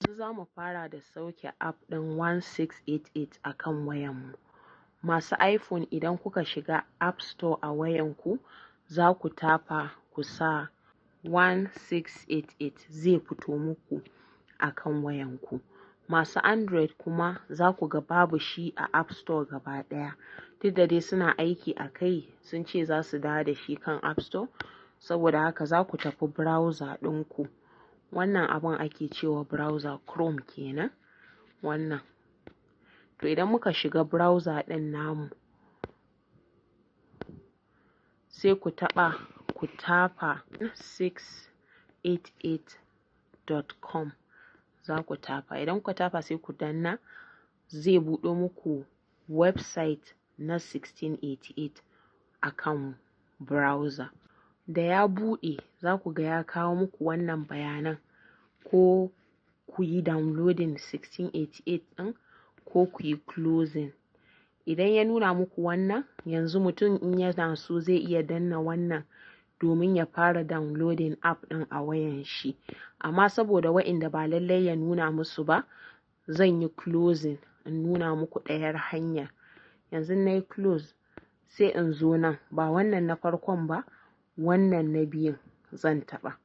Yanzu za mu fara da sauke app ɗin 1688 a kan wayanmu. Masu iPhone idan kuka shiga App Store a wayanku, za ku tafa ku sa 1688 zai fito muku a kan wayanku. Masu Android kuma za ku ga babu shi a App Store gaba ɗaya. Duk da dai suna aiki a kai, sun ce za su dawo da shi kan App Store, saboda haka za ku tafi browser ɗinku. Wannan abun ake cewa browser, Chrome kenan wannan. To idan muka shiga browser ɗin namu, sai ku tafa 688.com za ku tafa. Idan ku tafa sai ku danna, zai buɗo muku website na 1688 a kan browser. Da ya buɗe za ku ga ya kawo muku wannan bayanan, ko ku yi downloading 1688 ɗin ko ku yi closing. Idan ya nuna muku wannan, yanzu mutum in yana so zai iya danna wannan domin ya fara downloading app ɗin a wayan shi. Amma saboda wa'inda ba lallai ya nuna musu ba, zan yi closing in nuna muku ɗayar hanyar. Yanzu na yi close, sai in zo nan, ba wannan na farkon ba, wannan na biyun zan taɓa.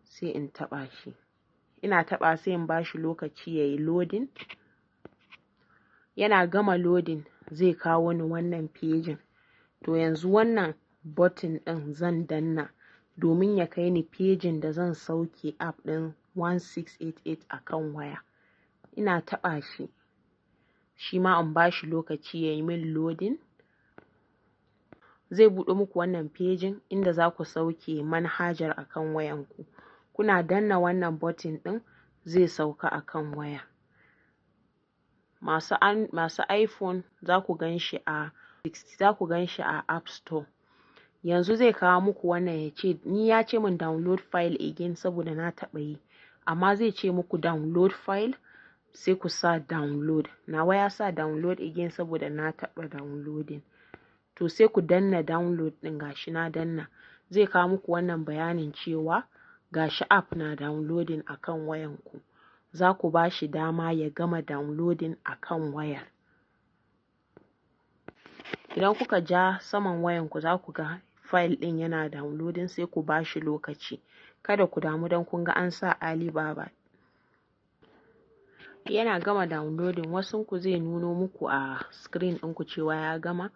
Sai in taɓa shi. Ina taɓa sai in ba shi lokaci ya yi loading. Yana gama loading zai kawo ni wannan pejin. To yanzu wannan button ɗin zan danna domin ya kai ni pejin da zan sauke app ɗin 1688 a kan waya. Ina taɓa shi, shi ma in ba shi lokaci ya yi min loading. Zai buɗe muku wannan pejin inda za ku sauke manhajar a kan wayanku. Kuna danna wannan button ɗin zai sauka a kan waya. Masu iPhone za ku gan shi a App Store. Yanzu zai kawo muku wannan ya ce, ni ya ce min download file again saboda na taɓa yi, amma zai ce muku download file, sai ku sa download. Nawa ya sa download again saboda na taɓa downloading. To sai ku danna download ɗin, gashi na danna. Zai kawo muku wannan bayanin cewa gashi app na downloading a kan wayanku. Za ku ba shi dama ya gama downloading a kan wayar. Idan kuka ja saman wayanku za ku ga file ɗin yana downloading, sai ku ba shi lokaci. Kada ku damu don kun ga an sa Alibaba. Yana gama downloading, wasunku zai nuno muku a screen ɗinku cewa ya gama,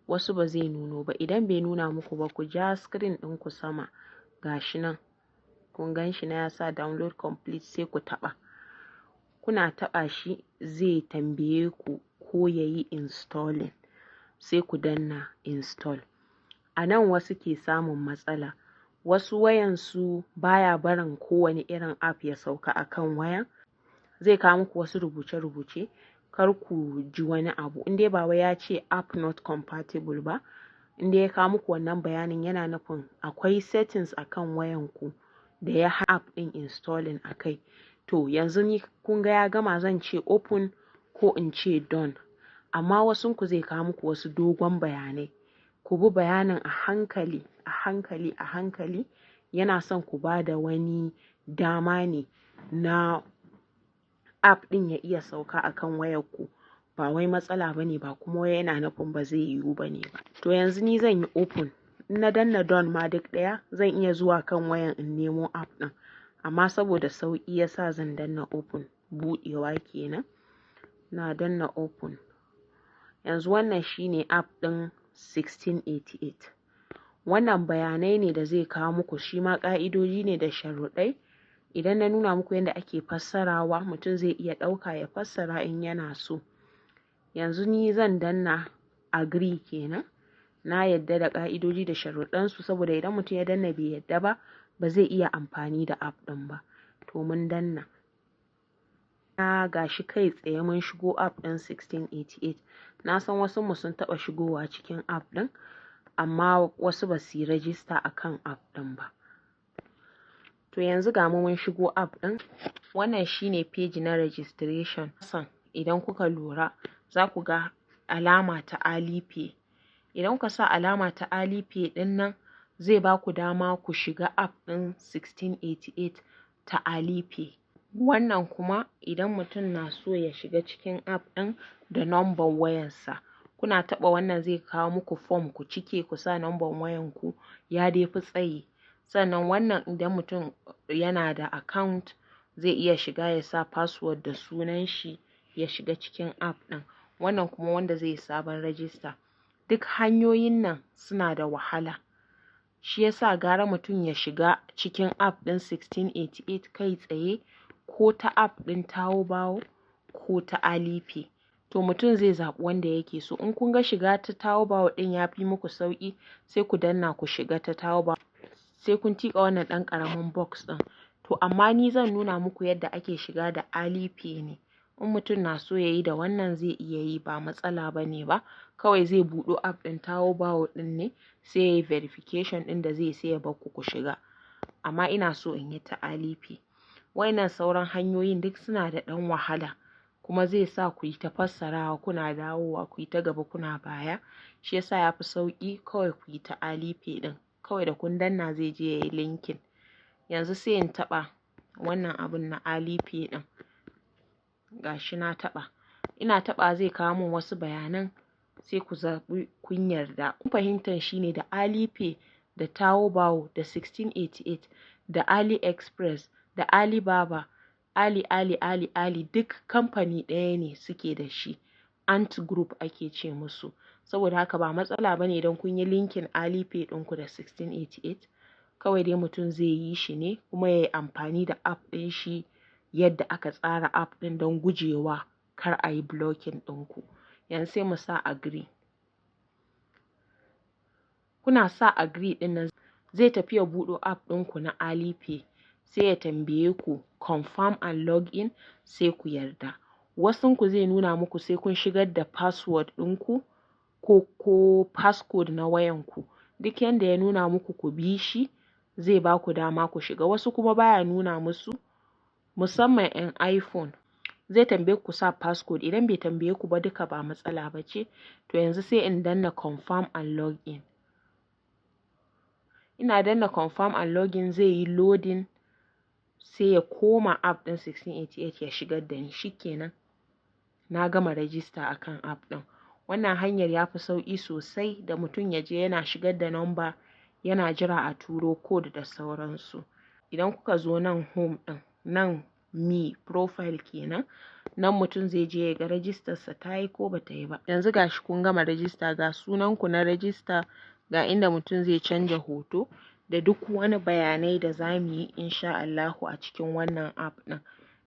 wasu ba zai nuno ba. Idan bai nuna muku ba, ku ja screen ɗinku sama, gashi nan. Kun gan shi na ya sa download complete, sai ku taɓa. Kuna taɓa shi zai tambaye ku ko ya yi installing, sai ku danna install. A nan wasu ke samun matsala. Wasu wayansu baya barin kowane irin app ya sauka a kan wayan. Zai kawo muku wasu rubuce-rubuce, kar ku ji wani abu. In dai ba wai ya ce app not compatible ba, in dai ya kawo muku wannan bayanin, yana nufin akwai settings a kan wayanku da ya hana app ɗin installing a kai. To yanzu ni kun ga ya gama, zan ce open ko in ce done. Amma wasunku zai kawo muku wasu dogon bayanai. Ku bi bayanin a hankali, a hankali, a hankali. Yana son ku ba da wani dama ne na app ɗin ya iya sauka a kan wayarku. Ba wai matsala ba ne, ba kuma wai yana nufin ba zai yiwu ba ne ba. To yanzu ni zan yi open. In na danna done ma duk ɗaya, zan iya zuwa kan wayan in nemo app ɗin. Amma saboda sauƙi ya sa zan danna open, buɗewa kenan. Na danna open. Yanzu wannan shine app ɗin 1688. Wannan bayanai ne da zai kawo muku, shi ma ƙa'idoji ne da sharuɗai. Idan na nuna muku yadda ake fassarawa, mutum zai iya ɗauka ya fassara in yana so. Yanzu ni zan danna agree kenan. Na yadda da ƙa'idoji da sharuɗansu, saboda idan mutum ya danna bai yadda ba, ba zai iya amfani da app ɗin ba. To mun danna. Gashi kai tsaye mun shigo app ɗin 1688. Na san wasu mu sun taɓa shigowa cikin app ɗin, amma wasu ba su yi rajista a kan app ɗin ba. To yanzu ga mu mun shigo app ɗin. Wannan shine page na registration. Idan kuka lura, za ku ga alama ta Alipay. Idan kuka sa alama ta Alipay ɗin nan, zai ba ku dama ku shiga app ɗin 1688 ta Alipay. Wannan kuma idan mutum na so ya shiga cikin app ɗin da number wayarsa, kuna taɓa wannan zai kawo muku form ku cike ku sa number wayanku, ya dai fi tsayi. Sannan wannan idan mutum yana da account zai iya shiga ya sa password da sunan shi ya shiga cikin app ɗin. Wannan kuma wanda zai yi sabon register. Duk hanyoyin nan suna da wahala. Shi yasa gara mutum ya shiga cikin app ɗin 1688 kai tsaye, ko ta app ɗin Taobao ko ta Alipay. To mutum zai zaɓi wanda yake so. In kun ga shiga ta Taobao ɗin ya fi muku sauƙi, sai ku danna ku shiga ta Taobao. Sai kun tiƙa wannan ɗan ƙaramin box ɗin. To amma ni zan nuna muku yadda ake shiga da Alipay ne. In mutum na so ya yi da wannan zai iya yi, ba matsala ba ne ba. Kawai zai buɗo app ɗin Taobao ɗin ne, sai ya yi verification ɗin da zai, sai ya bar ku shiga. Amma ina so in yi ta Alipay. Wayannan sauran hanyoyin duk suna da ɗan wahala, kuma zai sa ku yi ta fassarawa kuna dawowa, ku yi ta gaba kuna baya. Shi yasa ya fi sauƙi kawai ku yi ta Alipay ɗin. Kawai da kun danna zai je ya yi linkin. Yanzu sai in taɓa wannan abun na Alipay ɗin. Gashi na taɓa. Ina taɓa zai kawo min wasu bayanan, sai ku zaɓi kun yarda. Kun fahimtar shi ne da Alipay, da Taobao, da 1688, da AliExpress, da Alibaba, Ali duk kamfani ɗaya ne suke da shi. Ant Group ake ce musu. Saboda haka ba matsala bane idan kun yi linkin Alipay ɗinku da 1688. Kawai dai mutum zai yi shi ne kuma ya yi amfani da app ɗin shi yadda aka tsara app ɗin don gujewa kar a yi blocking ɗinku. Yanzu sai mu sa agree. Kuna sa agree ɗin nan zai tafi ya buɗo app ɗinku na Alipay. Sai ya tambaye ku confirm and login, sai ku yarda. Wasunku zai nuna muku sai kun shigar da password ɗinku ko passcode na wayanku. Duk yanda ya nuna muku ku bi shi, zai ba ku dama ku shiga. Wasu kuma baya nuna musu, musamman 'yan iPhone. Zai tambaye ku sa passcode. Idan bai tambaye ku ba duka ba matsala ba ce. To yanzu sai in danna confirm and login. Ina danna confirm and login, zai yi loading, sai ya koma app ɗin 1688 ya shigar da ni. Shikenan, na gama register akan app ɗin. Wannan hanyar ya fi sauƙi sosai da mutum ya je yana shigar da number, yana jira a turo code da sauransu. Idan kuka zo nan home ɗin, nan me profile kenan, nan mutum zai je ya ga registersa ta yi ko ba ta yi ba. Yanzu gashi kun gama register, ga sunanku na register, ga inda mutum zai canja hoto da duk wani bayanai da za mu yi insha Allahu a cikin wannan app ɗin.